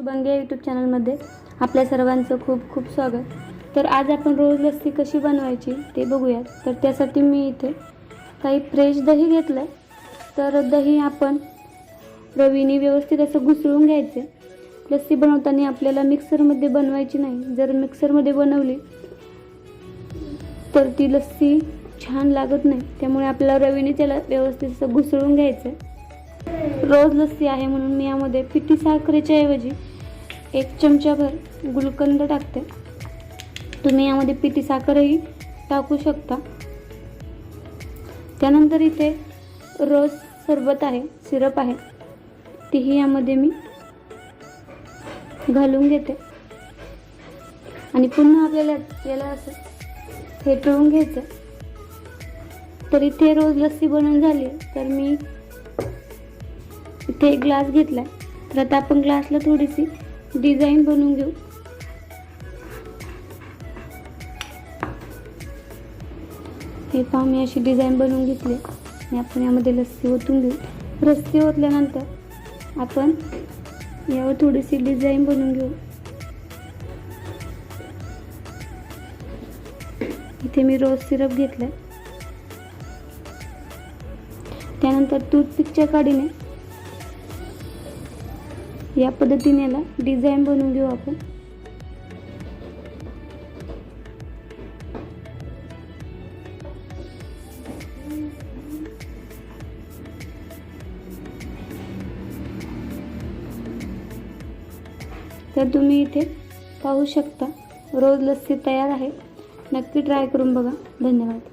Shubhangi YouTube चॅनलमध्ये आपल्या सर्वांचं खूप खूप स्वागत। तर आज आपण रोज लस्सी कशी बनवायची ते बघूयात। तर त्यासाठी मी इथे काही फ्रेश दही घेतलं। तर दही आपण रवीने व्यवस्थित असं घुसळून घ्यायचे। लस्सी बनवताना आपल्याला मिक्सरमध्ये बनवायची नाही, जर मिक्सरमध्ये बनवली तर ती लस्सी छान लागत नाही, त्यामुळे आपल्याला रवीने त्याला व्यवस्थित असं घुसळून घ्यायचं। रोज लस्सी आहे म्हणून मी यामध्ये पिठी साखरेच्या ऐवजी 1 चमचाभर गुलकंद टाकते। तुम्ही यामध्ये पिठी साखरही टाकू शकता। त्यानंतर इथे रोज सरबत आहे, सिरप आहे, तीही यामध्ये मी घालून घेते आणि पुन्हा आपल्याला याला असं फेटवून घ्यायचं। तर इथे रोज लस्सी बनवून झाली। तर मी इथे एक ग्लास घेतलाय। तर आता आपण ग्लासला थोडीशी डिझाईन बनवून घेऊ। हे पहा, मी अशी डिझाईन बनवून घेतली आणि आपण यामध्ये लस्सी ओतून घेऊ। लस्सी ओतल्यानंतर आपण यावर थोडीशी डिझाईन बनवून घेऊ। इथे मी रोज सिरप घेतलाय। त्यानंतर टूथपिकच्या काडीने या पद्धतीने याला डिझाईन बनवून घेऊ आपण। तर तुम्ही इथे पाहू शकता रोज लस्सी तयार आहे। नक्की ट्राय करून बघा। धन्यवाद।